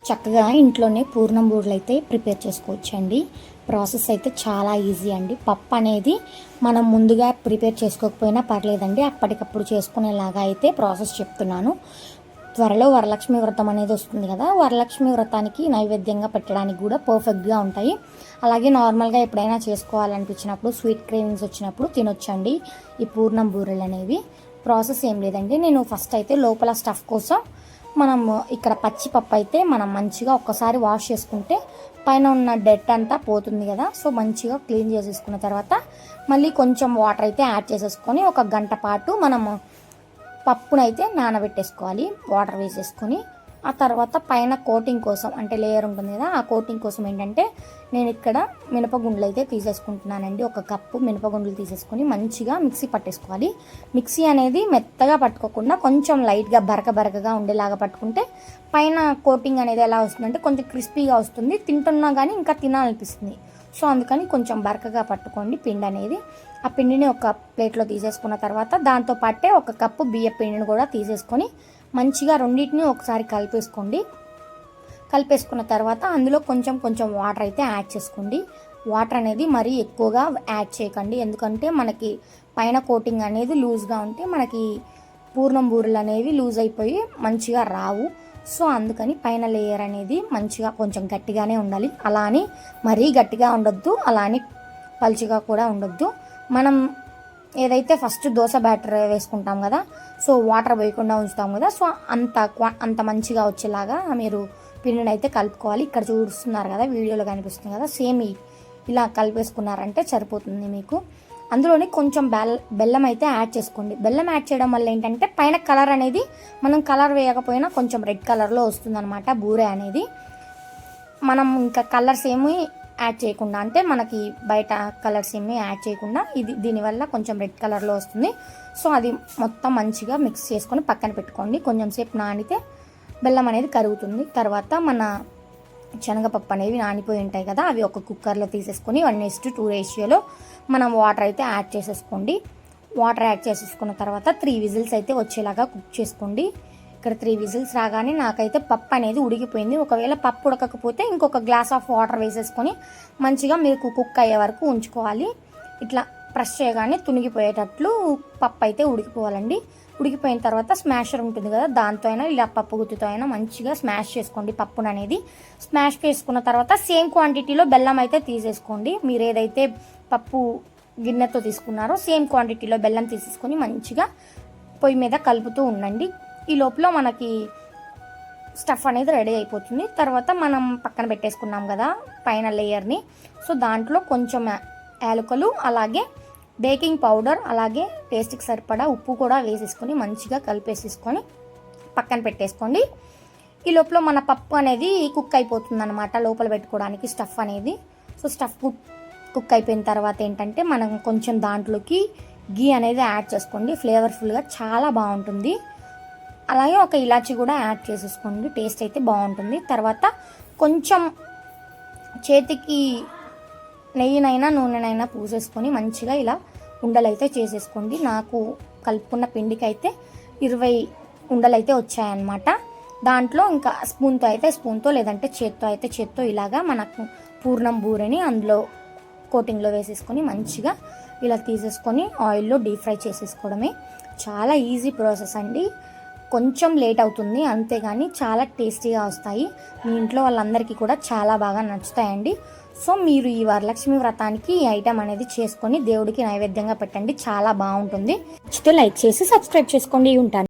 చక్కగా ఇంట్లోనే పూర్ణం బూరెలు అయితే ప్రిపేర్ చేసుకోవచ్చండి. ప్రాసెస్ అయితే చాలా ఈజీ అండి. పప్పు అనేది మనం ముందుగా ప్రిపేర్ చేసుకోకపోయినా పర్లేదండి, అప్పటికప్పుడు చేసుకునేలాగా అయితే ప్రాసెస్ చెప్తున్నాను. త్వరలో వరలక్ష్మి వ్రతం అనేది వస్తుంది కదా, వరలక్ష్మి వ్రతానికి నైవేద్యంగా పెట్టడానికి కూడా పర్ఫెక్ట్గా ఉంటాయి. అలాగే నార్మల్గా ఎప్పుడైనా చేసుకోవాలనిపించినప్పుడు, స్వీట్ క్రేవింగ్స్ వచ్చినప్పుడు తినొచ్చండి ఈ పూర్ణం బూరెలు అనేవి. ప్రాసెస్ ఏం లేదండి, నేను ఫస్ట్ అయితే లోపల స్టఫ్ కోసం మనం ఇక్కడ పచ్చి పప్పు అయితే మనం మంచిగా ఒక్కసారి వాష్ చేసుకుంటే పైన ఉన్న డెట్ అంతా పోతుంది కదా. సో మంచిగా క్లీన్ చేసేసుకున్న తర్వాత మళ్ళీ కొంచెం వాటర్ అయితే యాడ్ చేసేసుకొని ఒక గంట పాటు మనము పప్పునైతే నానబెట్టేసుకోవాలి వాటర్ వేసేసుకొని. ఆ తర్వాత పైన కోటింగ్ కోసం అంటే లేయర్ ఉంటుంది కదా, ఆ కోటింగ్ కోసం ఏంటంటే నేను ఇక్కడ మినపగుండ్లు అయితే తీసేసుకుంటున్నానండి. ఒక కప్పు మినపగుండ్లు తీసేసుకొని మంచిగా మిక్సీ పట్టేసుకోవాలి. మిక్సీ అనేది మెత్తగా పట్టుకోకుండా కొంచెం లైట్గా బరకగా ఉండేలాగా పట్టుకుంటే పైన కోటింగ్ అనేది ఎలా వస్తుందంటే కొంచెం క్రిస్పీగా వస్తుంది, తింటున్నా కానీ ఇంకా తినాలనిపిస్తుంది. సో అందుకని కొంచెం బరకగా పట్టుకోండి పిండి అనేది. ఆ పిండిని ఒక ప్లేట్లో తీసేసుకున్న తర్వాత దాంతో పాటే ఒక కప్పు బియ్య పిండిని కూడా తీసేసుకొని మంచిగా రెండింటిని ఒకసారి కలిపేసుకోండి. కలిపేసుకున్న తర్వాత అందులో కొంచెం వాటర్ అయితే యాడ్ చేసుకోండి. వాటర్ అనేది మరీ ఎక్కువగా యాడ్ చేయకండి, ఎందుకంటే మనకి పైన కోటింగ్ అనేది లూజ్గా ఉంటే మనకి పూర్ణం బూరెలు అనేవి లూజ్ అయిపోయి మంచిగా రావు. సో అందుకని పైన లేయర్ అనేది మంచిగా కొంచెం గట్టిగానే ఉండాలి. అలా అని మరీ గట్టిగా ఉండొద్దు, అలా అని పలుచగా కూడా ఉండొద్దు. మనం ఏదైతే ఫస్ట్ దోశ బ్యాటర్ వేసుకుంటాం కదా, సో వాటర్ వేయకుండా ఉంచుతాం కదా, సో అంత మంచిగా వచ్చేలాగా మీరు పిండిని అయితే కలుపుకోవాలి. ఇక్కడ చూస్తున్నారు కదా, వీడియోలో కనిపిస్తుంది కదా, సేమ్ ఇలా కలిపేసుకున్నారంటే సరిపోతుంది మీకు. అందులోనే కొంచెం బెల్లం అయితే యాడ్ చేసుకోండి. బెల్లం యాడ్ చేయడం వల్ల ఏంటంటే పైన కలర్ అనేది మనం కలర్ వేయకపోయినా కొంచెం రెడ్ కలర్లో వస్తుందన్నమాట బూరె అనేది. మనం ఇంకా కలర్స్ ఏమి యాడ్ చేయకుండా, అంటే మనకి బయట కలర్స్ ఏమి యాడ్ చేయకుండా దీనివల్ల కొంచెం రెడ్ కలర్లో వస్తుంది. సో అది మొత్తం మంచిగా మిక్స్ చేసుకొని పక్కన పెట్టుకోండి. కొంచెం సేపు నానితే బెల్లం అనేది కరుగుతుంది. తర్వాత మన శనగపప్పు అనేవి నానిపోయి ఉంటాయి కదా, అవి ఒక కుక్కర్లో తీసేసుకొని 1:2 రేషియోలో మనం వాటర్ అయితే యాడ్ చేసేసుకోండి. వాటర్ యాడ్ చేసేసుకున్న తర్వాత 3 విజిల్స్ అయితే వచ్చేలాగా కుక్ చేసుకోండి. ఇక్కడ 3 విజిల్స్ రాగానే నాకైతే పప్పు అనేది ఉడికిపోయింది. ఒకవేళ పప్పు ఉడకకపోతే ఇంకొక గ్లాస్ ఆఫ్ వాటర్ వేసేసుకొని మంచిగా మీరు కుక్ అయ్యే వరకు ఉంచుకోవాలి. ఇట్లా ప్రెస్ చేయగానే తునిగిపోయేటట్లు పప్పు అయితే ఉడికిపోవాలండి. ఉడికిపోయిన తర్వాత స్మాషర్ ఉంటుంది కదా, దాంతో అయినా ఇలా పప్పు గుత్తితో అయినా మంచిగా స్మాష్ చేసుకోండి పప్పును అనేది. స్మాష్ చేసుకున్న తర్వాత సేమ్ క్వాంటిటీలో బెల్లం అయితే తీసేసుకోండి. మీరు ఏదైతే పప్పు గిన్నెతో తీసుకున్నారో సేమ్ క్వాంటిటీలో బెల్లం తీసేసుకొని మంచిగా పొయ్యి మీద కలుపుతూ ఉండండి. ఈ లోపల మనకి స్టఫ్ అనేది రెడీ అయిపోతుంది. తర్వాత మనం పక్కన పెట్టేసుకున్నాం కదా పైన లేయర్ని, సో దాంట్లో కొంచెం యాలకులు, అలాగే బేకింగ్ పౌడర్, అలాగే టేస్ట్కి సరిపడా ఉప్పు కూడా వేసేసుకొని మంచిగా కలిపేసేసుకొని పక్కన పెట్టేసుకోండి. ఈ లోపల మన పప్పు అనేది కుక్ అయిపోతుంది అనమాట, లోపల పెట్టుకోవడానికి స్టఫ్ అనేది. సో స్టఫ్ కుక్ అయిపోయిన తర్వాత ఏంటంటే మనం కొంచెం దాంట్లోకి గీ అనేది యాడ్ చేసుకోండి. ఫ్లేవర్ఫుల్గా చాలా బాగుంటుంది. అలాగే ఒక ఇలాచి కూడా యాడ్ చేసేసుకోండి, టేస్ట్ అయితే బాగుంటుంది. తర్వాత కొంచెం చేతికి నెయ్యినైనా నూనెనైనా పూసేసుకొని మంచిగా ఇలా ఉండలైతే చేసేసుకోండి. నాకు కలుపుకున్న పిండికి అయితే 20 ఉండలైతే వచ్చాయన్నమాట. దాంట్లో ఇంకా స్పూన్తో లేదంటే చేత్తో ఇలాగా మనకు పూర్ణం బూరెని అందులో కోటింగ్లో వేసేసుకొని మంచిగా ఇలా తీసేసుకొని ఆయిల్లో డీప్ ఫ్రై చేసేసుకోవడమే. చాలా ఈజీ ప్రాసెస్ అండి, కొంచెం లేట్ అవుతుంది అంతేగాని చాలా టేస్టీగా వస్తాయి. మీ ఇంట్లో వాళ్ళందరికీ కూడా చాలా బాగా నచ్చుతాయండి. సో మీరు ఈ వరలక్ష్మి వ్రతానికి ఈ ఐటెం అనేది చేసుకొని దేవుడికి నైవేద్యంగా పెట్టండి, చాలా బాగుంటుంది. లైక్ చేసి సబ్స్క్రైబ్ చేసుకోండి. ఉంటాను.